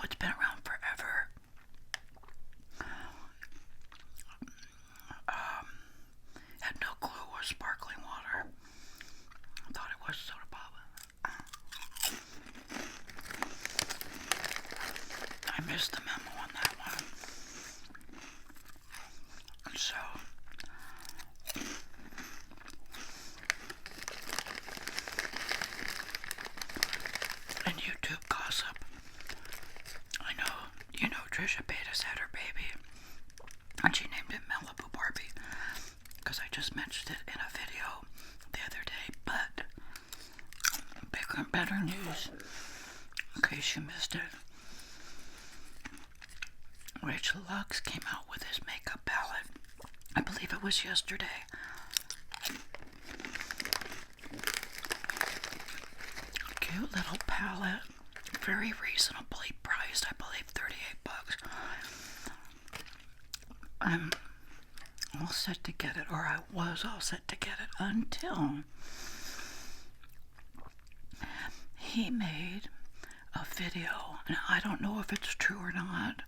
it's been around forever. Had no clue it was sparkling water. I thought it was soda pop. I missed the memo on that one. So, in YouTube gossip, you know Trisha Paytas had her baby, and she named it Malibu Barbie, because I just mentioned it in a video the other day. But bigger and better news, in case you missed it, Rachel Lux came out with his makeup palette. I believe it was yesterday. Cute little palette, very reasonably priced. I believe $38. I'm all set to get it, or I was all set to get it until he made a video, and I don't know if it's true or not.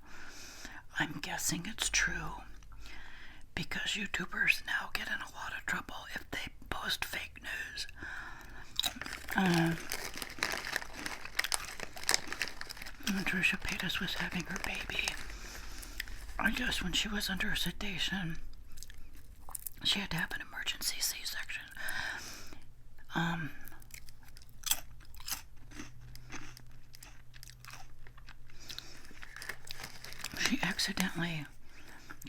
I'm guessing it's true, because YouTubers now get in a lot of trouble if they post fake news. Trisha Paytas was having her baby. I guess when she was under sedation, she had to have an emergency C-section. She accidentally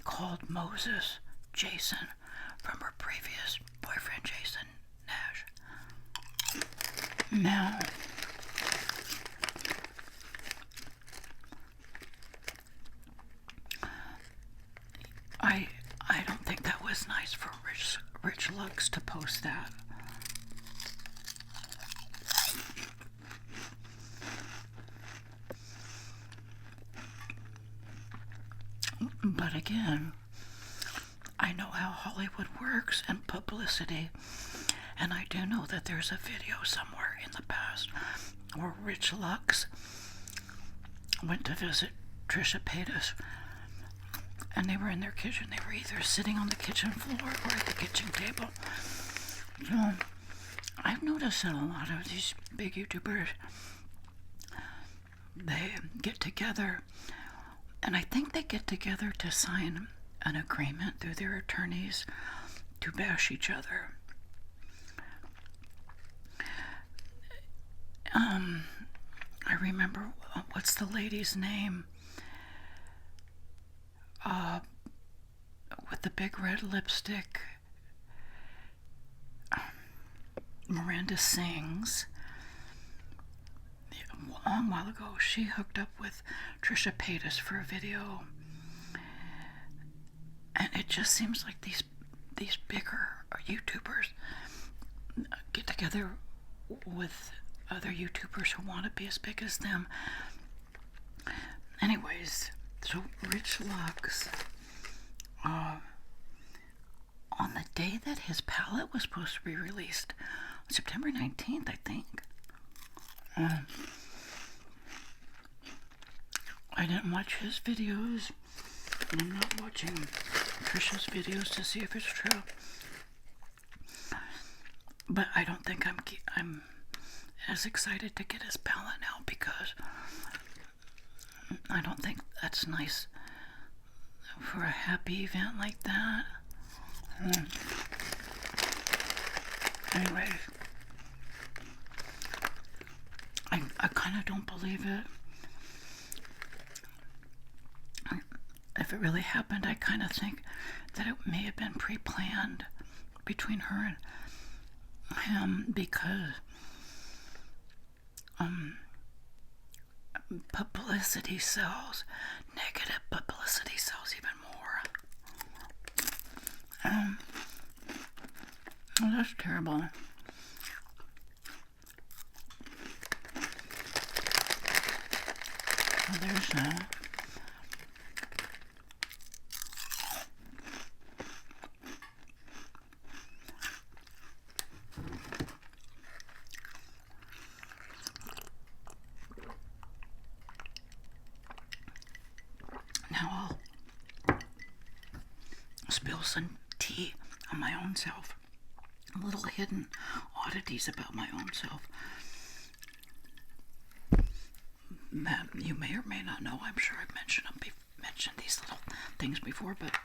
called Moses Jason from her previous boyfriend, Jason Nash. Now, I don't think that was nice for Rich Lux to post that. But again, I know how Hollywood works and publicity, and I do know that there's a video somewhere in the past where Rich Lux went to visit Trisha Paytas, and they were in their kitchen. They were either sitting on the kitchen floor or at the kitchen table. So I've noticed that a lot of these big YouTubers, they get together, and I think they get together to sign an agreement through their attorneys to bash each other. I remember, what's the lady's name? With the big red lipstick, Miranda Sings. A long while ago, she hooked up with Trisha Paytas for a video, and it just seems like these bigger YouTubers get together with other YouTubers who want to be as big as them. Anyways, so Rich Lux, on the day that his palette was supposed to be released, September 19th, I think, I didn't watch his videos, and I'm not watching Trisha's videos to see if it's true. But I don't think I'm as excited to get his palette now, because I don't think that's nice for a happy event like that. Anyways, I kind of don't believe it. If it really happened, I kind of think that it may have been pre-planned between her and him, because publicity sells. Negative publicity sells even more. Well, that's terrible. Well, there's that. some tea on my own self. Little hidden oddities about my own self that you may or may not know. I'm sure I've mentioned these little things before, but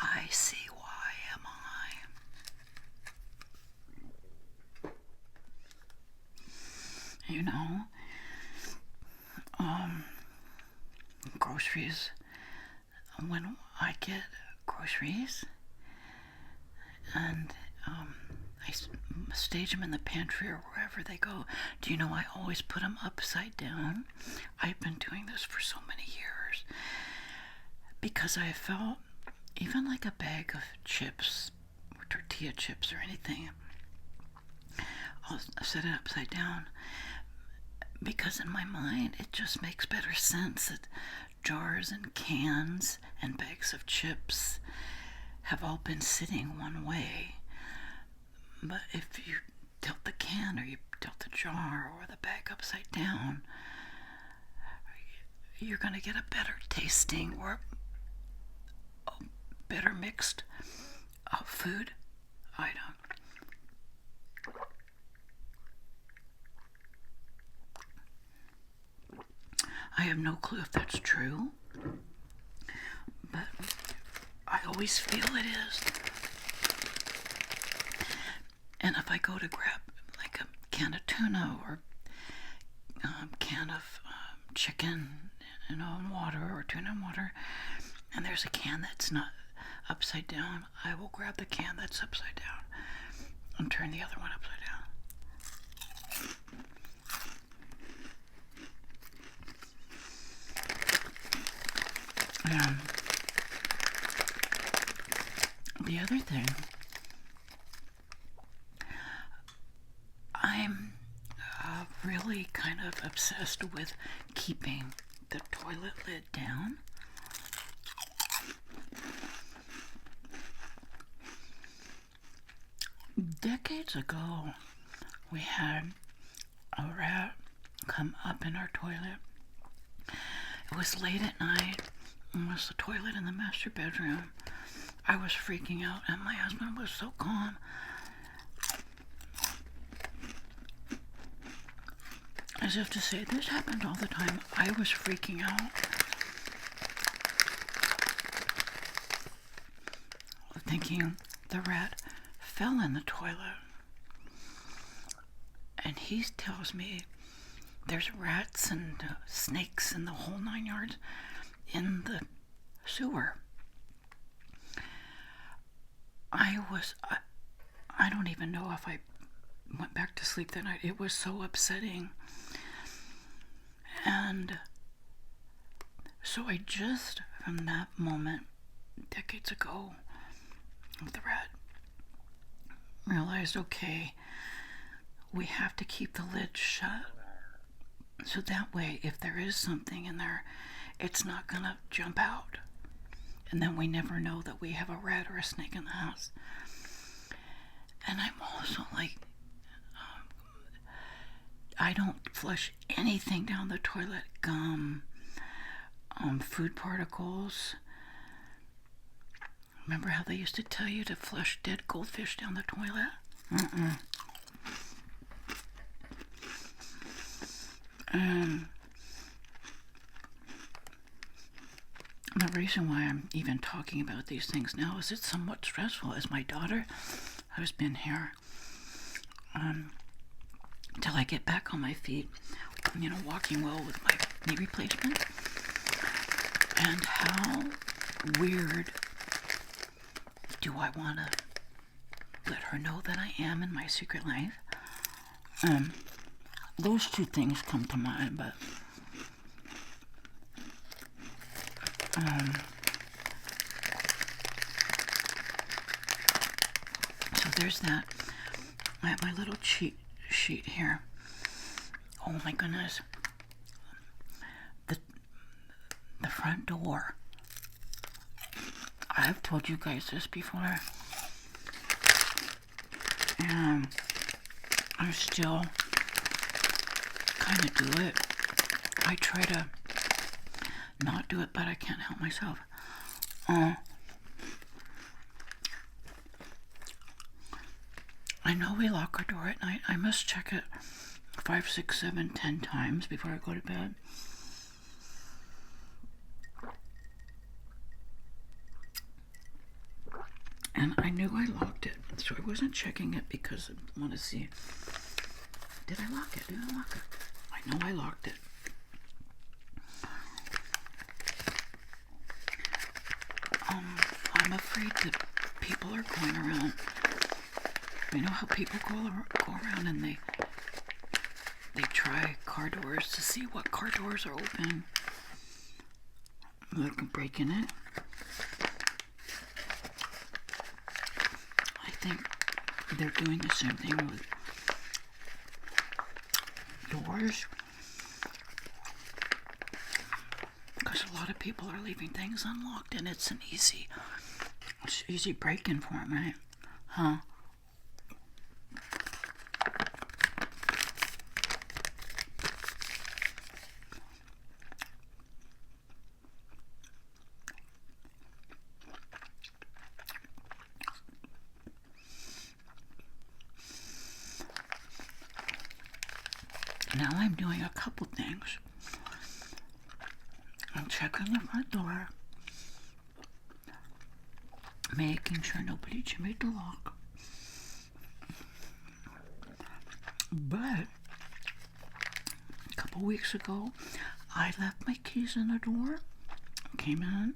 ICYMI. You know, groceries. When I get groceries and I stage them in the pantry or wherever they go, do you know I always put them upside down? I've been doing this for so many years because I felt, even like a bag of chips or tortilla chips or anything, I'll set it upside down because in my mind it just makes better sense that jars and cans and bags of chips have all been sitting one way. But if you tilt the can or you tilt the jar or the bag upside down, you're going to get a better tasting or a better mixed food item. I have no clue if that's true, but I always feel it is. And if I go to grab like a can of tuna or a can of chicken, and water or tuna and water, and there's a can that's not upside down, I will grab the can that's upside down and turn the other one upside down. The other thing, I'm really kind of obsessed with keeping the toilet lid down. Decades ago, we had a rat come up in our toilet. It was late at night. It was the toilet in the master bedroom. I was freaking out, and my husband was so calm. As if to say, this happened all the time. I was freaking out, thinking the rat fell in the toilet. And he tells me there's rats and snakes and the whole 9 yards in the sewer. I don't even know if I went back to sleep that night. It was so upsetting. And so I just, from that moment, decades ago, with the rat, realized, okay, we have to keep the lid shut. So that way, if there is something in there, it's not going to jump out. And then we never know that we have a rat or a snake in the house. And I'm also like, I don't flush anything down the toilet. Gum, food particles. Remember how they used to tell you to flush dead goldfish down the toilet? The reason why I'm even talking about these things now is it's somewhat stressful, as my daughter, who's been here until I get back on my feet, walking well with my knee replacement, and how weird do I want to let her know that I am in my secret life? Those two things come to mind, but so there's that. I have my little cheat sheet here. Oh my goodness. The front door. I've told you guys this before. And I still kind of do it. I try to not do it, but I can't help myself. I know we lock our door at night. I must check it 5, 6, 7, 10 times before I go to bed. And I knew I locked it, so I wasn't checking it because I want to see. Did I lock it? Did I lock it? I know I locked it. I'm afraid that people are going around. You know how people go around and they try car doors to see what car doors are open. They can break in it. I think they're doing the same thing with doors. Because a lot of people are leaving things unlocked, and it's an easy break-in for them, right? Huh? Now I'm doing a couple things. I'm checking the front door, making sure nobody jimmied the lock. But a couple weeks ago, I left my keys in the door, came in,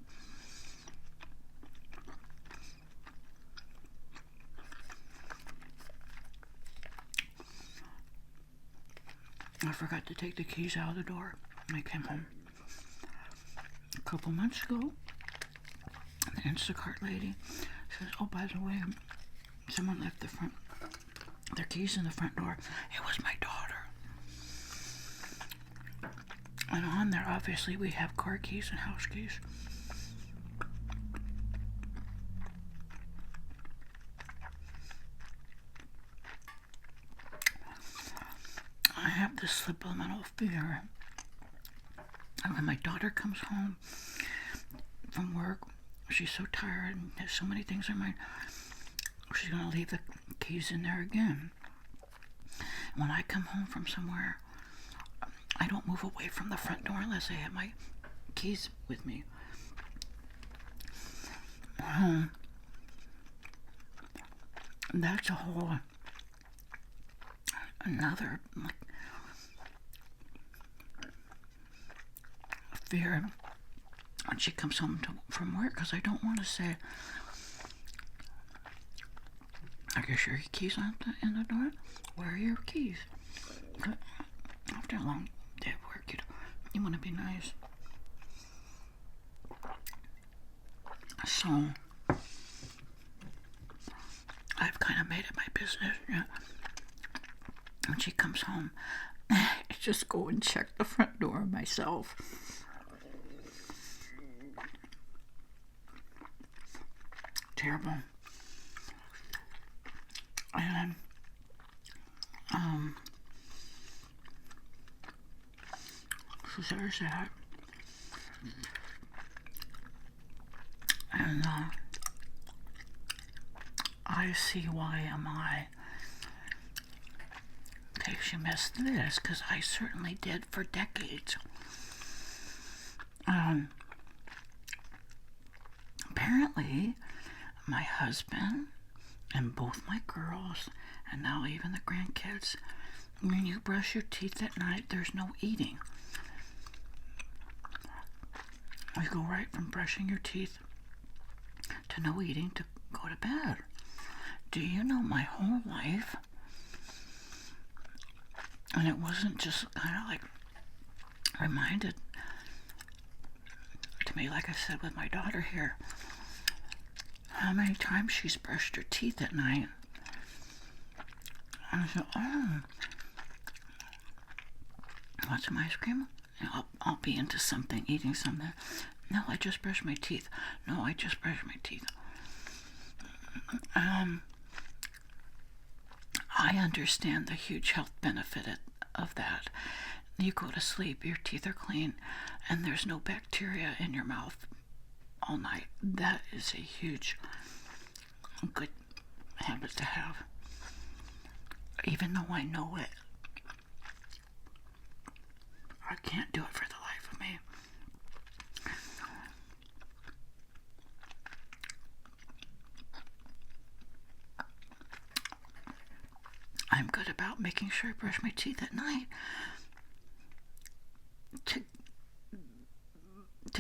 I forgot to take the keys out of the door. I came home a couple months ago. The Instacart lady says, "Oh, by the way, someone left their keys in the front door." It was my daughter. And on there, obviously, we have car keys and house keys. I have this subliminal fear. And when my daughter comes home from work, she's so tired and has so many things in her mind, she's going to leave the keys in there again. When I come home from somewhere, I don't move away from the front door unless I have my keys with me. That's a whole another fear when she comes home from work, because I don't want to say, "Are you sure your keys aren't in the door? Where are your keys?" But after a long day of work, you want to be nice. So I've kind of made it my business. Yeah. When she comes home, I just go and check the front door myself. Terrible. And so there's that. And ICYMI. In case you missed this, because I certainly did for decades. Apparently, my husband and both my girls, and now even the grandkids, when you brush your teeth at night, there's no eating. You go right from brushing your teeth to no eating to go to bed. Do you know my whole life? And it wasn't just kind of like reminded to me, like I said with my daughter here, how many times she's brushed her teeth at night. And I said, "Oh, want some ice cream? I'll be into something, eating something. No, I just brushed my teeth. No, I just brushed my teeth." I understand the huge health benefit of that. You go to sleep, your teeth are clean, and there's no bacteria in your mouth all night. That is a huge, good habit to have. Even though I know it, I can't do it for the life of me. I'm good about making sure I brush my teeth at night to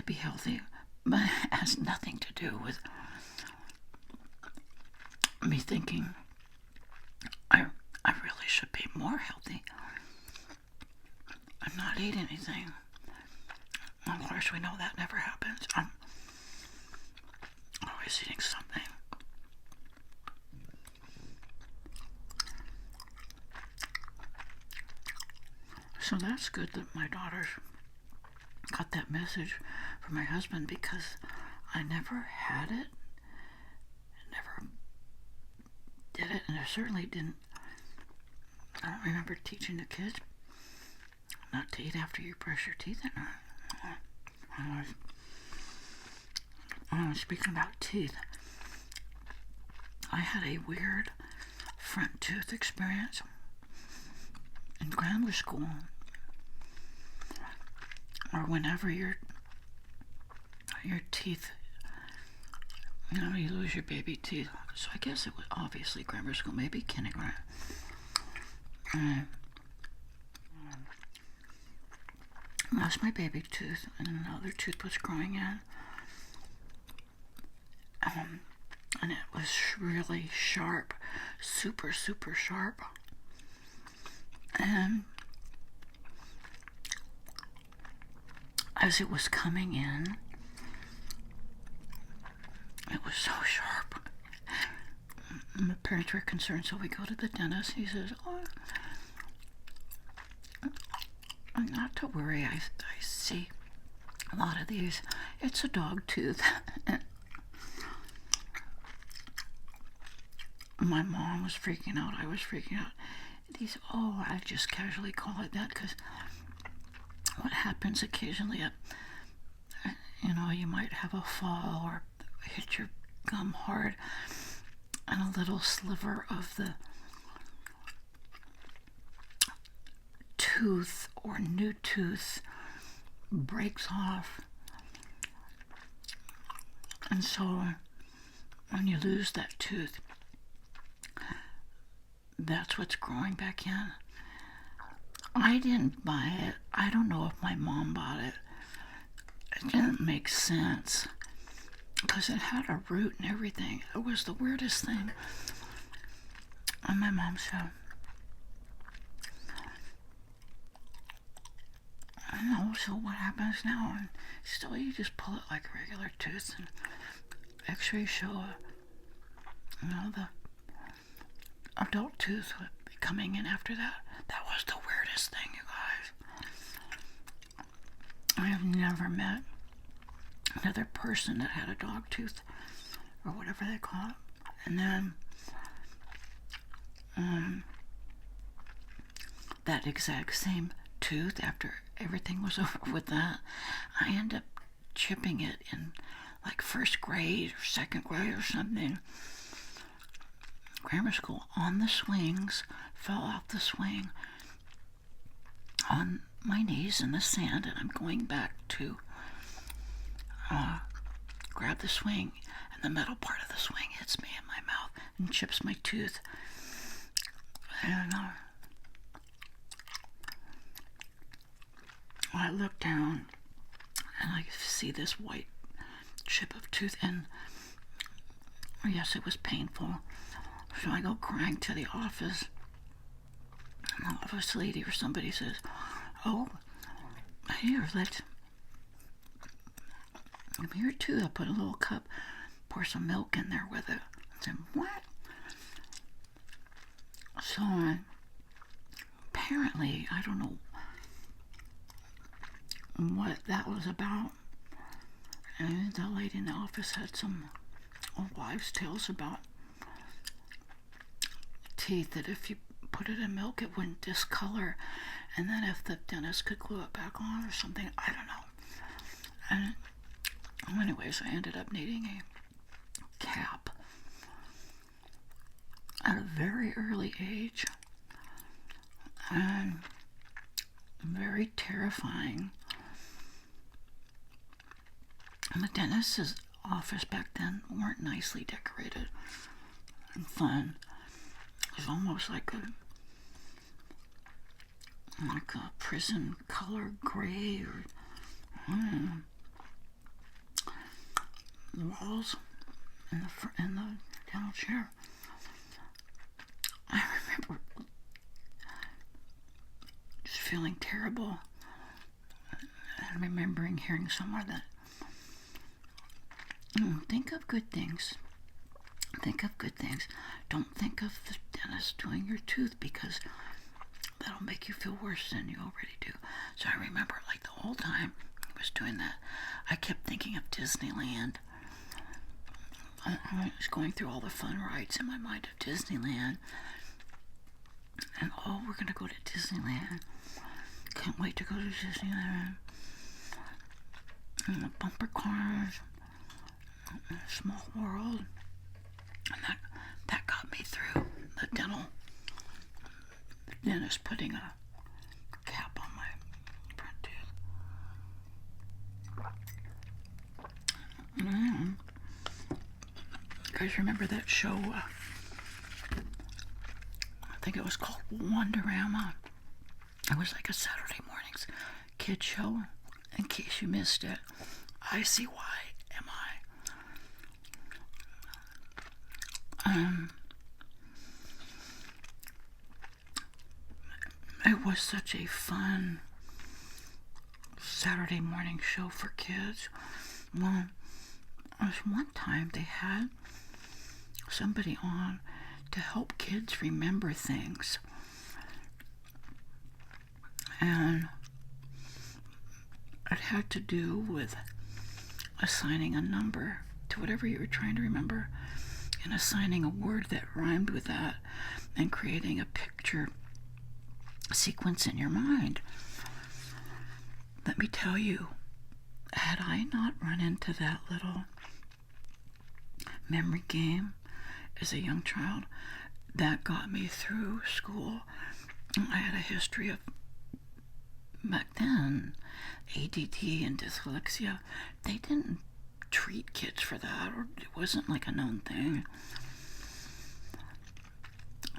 be healthy, but it has nothing to do with me thinking I really should be more healthy. I'm not eating anything. Of course, we know that never happens. I'm always eating something. So that's good that my daughter got that message from my husband, because I never had it, never did it, and I certainly didn't. I don't remember teaching the kids not to eat after you brush your teeth at night. Speaking about teeth, I had a weird front tooth experience in grammar school, or whenever your teeth, you lose your baby teeth. So I guess it was obviously grammar school, maybe kindergarten. Lost my baby tooth, and another tooth was growing in. And it was really sharp, super, super sharp. And as it was coming in, it was so sharp. My parents were concerned, so we go to the dentist. He says, not to worry, I see a lot of these. It's a dog tooth. My mom was freaking out. I was freaking out. I just casually call it that, because what happens occasionally, you might have a fall or hit your gum hard, and a little sliver of the tooth or new tooth breaks off. And so when you lose that tooth, that's what's growing back in. I didn't buy it. I don't know if my mom bought it. It didn't make sense, because it had a root and everything. It was the weirdest thing. And my mom said, I know, so what happens now? And still, you just pull it like a regular tooth, and x-rays show the adult tooth would be coming in after that. That was the weirdest thing, you guys. I have never met another person that had a dog tooth, or whatever they call it. And then that exact same tooth, after everything was over with that, I ended up chipping it in like first grade or second grade or something. Grammar school, on the swings, fell off the swing on my knees in the sand, and I'm going back to grab the swing, and the metal part of the swing hits me in my mouth and chips my tooth. And I look down, and I see this white chip of tooth, and yes, it was painful. So I go crying to the office. And the office lady or somebody says, "Oh, here, I'm here too." I put a little cup, pour some milk in there with it. I said, "What?" So apparently, I don't know what that was about. And the lady in the office had some old wives' tales about teeth, that if you put it in milk, it wouldn't discolor, and then if the dentist could glue it back on or something, I don't know. And Anyways, I ended up needing a cap at a very early age, and very terrifying. And the dentist's office back then weren't nicely decorated and fun. It was almost like a prison color gray, or the walls in the dental chair. I remember just feeling terrible and remembering hearing somewhere that think of good things. Think of good things. Don't think of the dentist doing your tooth, because that'll make you feel worse than you already do. So I remember, like, the whole time I was doing that, I kept thinking of Disneyland. I was going through all the fun rides in my mind of Disneyland. And, oh, we're going to go to Disneyland. Can't wait to go to Disneyland. And the bumper cars. And a small world. And that got me through the dentist putting a cap on my front tooth. You guys remember that show? I think it was called Wonderama. It was like a Saturday mornings kid show. In case you missed it, ICYMI. It was such a fun Saturday morning show for kids. Well, there was one time they had somebody on to help kids remember things. And it had to do with assigning a number to whatever you were trying to remember, and assigning a word that rhymed with that, and creating a picture sequence in your mind. Let me tell you, had I not run into that little memory game as a young child, that got me through school. I had a history of, back then, ADD and dyslexia. They didn't treat kids for that, or it wasn't like a known thing.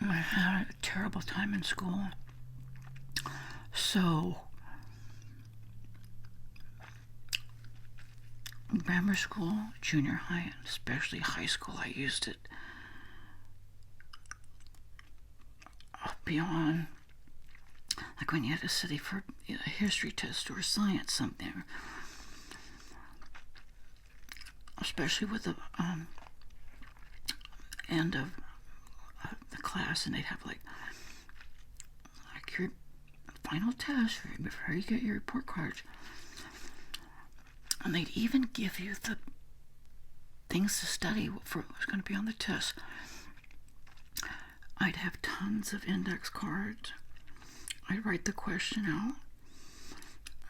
I had a terrible time in school. So, grammar school, junior high, and especially high school, I used it beyond, like when you had to study for a history test or a science something, especially with the end of the class, and they'd have like your final test before you get your report cards, and they'd even give you the things to study for what was going to be on the test. I'd have tons of index cards. I'd write the question out,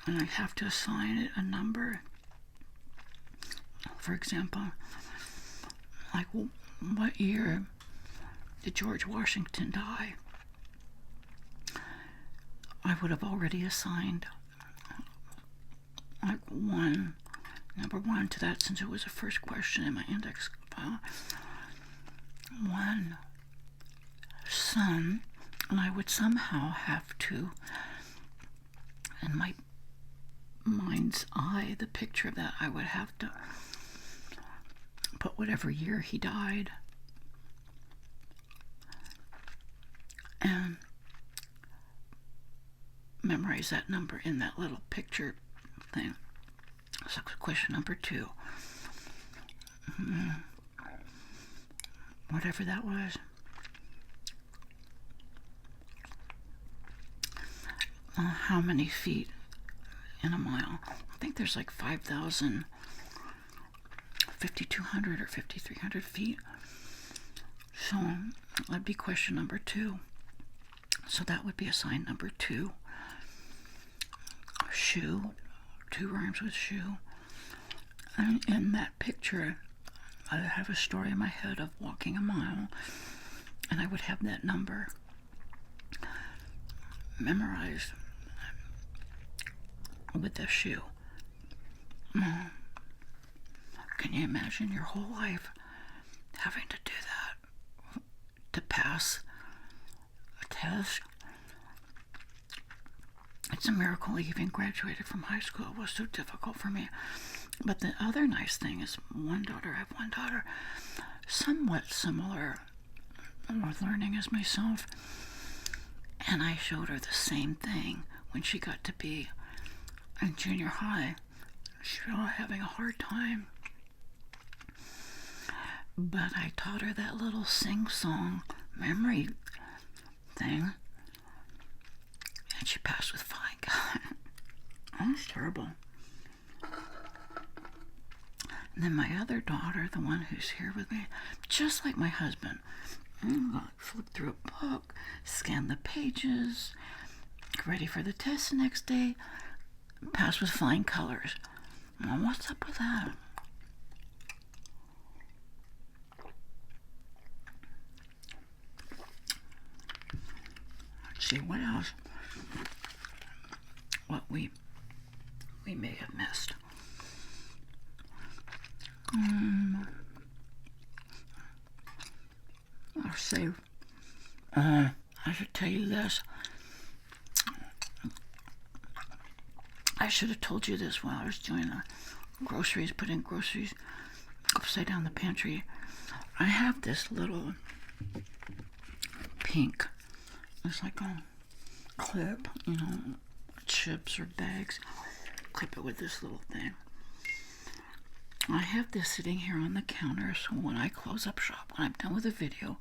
and I'd have to assign it a number. For example, like, what year did George Washington die? I would have already assigned like number one to that, since it was the first question in my index file. One son, and I would somehow have to, in my mind's eye, the picture of that, I would have to put whatever year he died, and memorize that number in that little picture thing. So question number 2. Whatever that was. How many feet in a mile? I think there's like 5,000, 5,200 or 5,300 feet. So that'd be question number 2. So that would be assigned number 2. Shoe. 2 rhymes with shoe. And in that picture, I have a story in my head of walking a mile, and I would have that number memorized with the shoe. Can you imagine your whole life having to do that to pass a test? It's a miracle I even graduated from high school. It was so difficult for me. But the other nice thing is I have one daughter, somewhat similar with learning as myself. And I showed her the same thing when she got to be in junior high. She was having a hard time. But I taught her that little sing-song memory thing. And she passed with flying colors. That was terrible. And then my other daughter, the one who's here with me, just like my husband, flip through a book, scan the pages, ready for the test the next day, pass with flying colors. Well, what's up with that? Let's see what else. What we may have missed. I'll say, I should tell you this. I should have told you this while I was doing the groceries, putting groceries upside down the pantry. I have this little pink, it's like a clip, chips or bags. Clip it with this little thing. I have this sitting here on the counter, so when I close up shop, when I'm done with the video,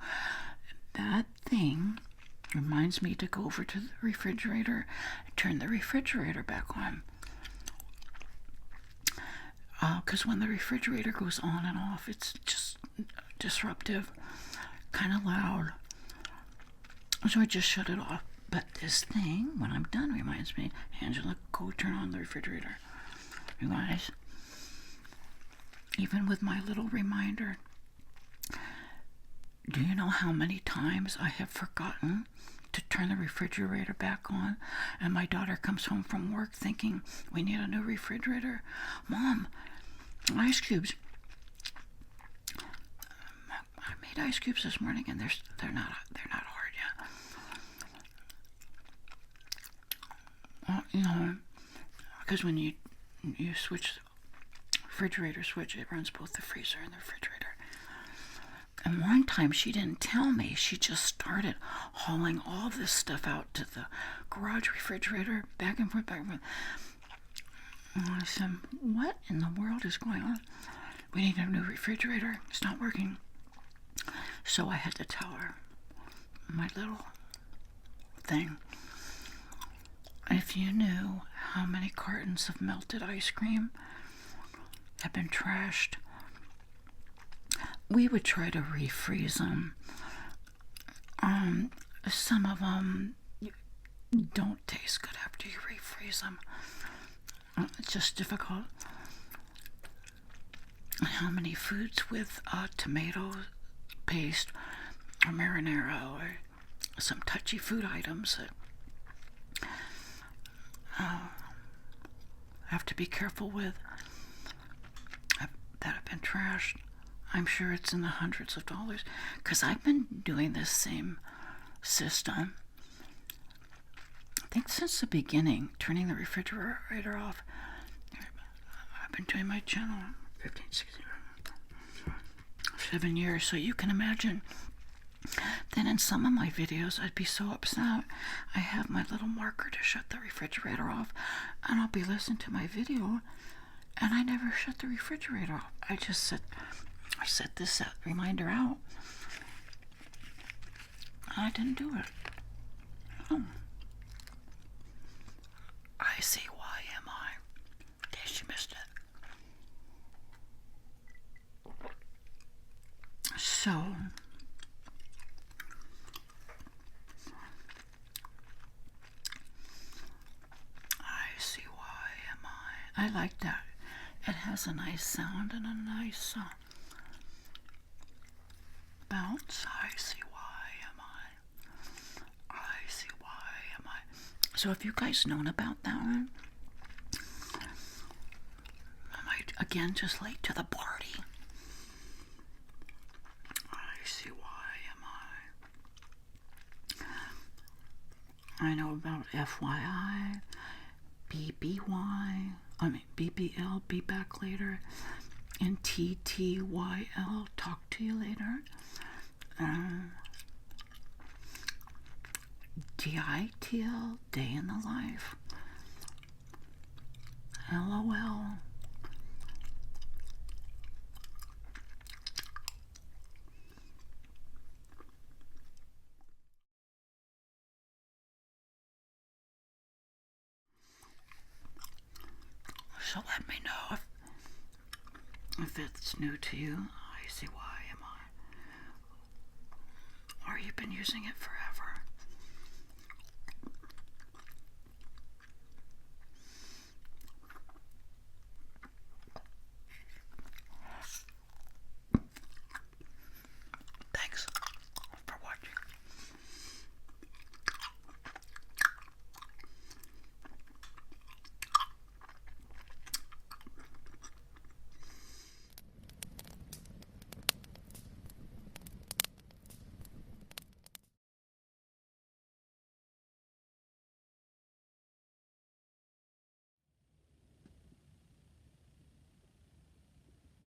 that thing reminds me to go over to the refrigerator and turn the refrigerator back on. Because when the refrigerator goes on and off, it's just disruptive, kind of loud. So I just shut it off. But this thing, when I'm done, reminds me, Angela, go turn on the refrigerator. You guys, even with my little reminder, do you know how many times I have forgotten to turn the refrigerator back on? And my daughter comes home from work thinking we need a new refrigerator. Mom, ice cubes. I made ice cubes this morning, and they're not hard yet. Because when you switch the refrigerator switch, it runs both the freezer and the refrigerator. And one time she didn't tell me. She just started hauling all this stuff out to the garage refrigerator, back and forth, back and forth. And I said, what in the world is going on? We need a new refrigerator. It's not working. So I had to tell her my little thing. If you knew how many cartons of melted ice cream have been trashed, we would try to refreeze them. Some of them don't taste good after you refreeze them. It's just difficult. How many foods with tomato paste or marinara or some touchy food items that have to be careful with, that have been trashed. I'm sure it's in the hundreds of dollars, because I've been doing this same system, I think since the beginning, turning the refrigerator off. I've been doing my channel 15, 16, 7 years, so you can imagine. Then in some of my videos, I'd be so upset. I have my little marker to shut the refrigerator off, and I'll be listening to my video, and I never shut the refrigerator off. I set this reminder out. I didn't do it. ICYMI. In case you missed it. So, ICYMI. I like that. It has a nice sound and a nice bounce. ICYMI. So have you guys known about that one? Am I, again, just late to the party? ICYMI. I know about FYI, BBL, be back later, and TTYL, talk to you later. DITL, day in the life. LOL. So let me know if it's new to you. ICYMI. Or you've been using it forever.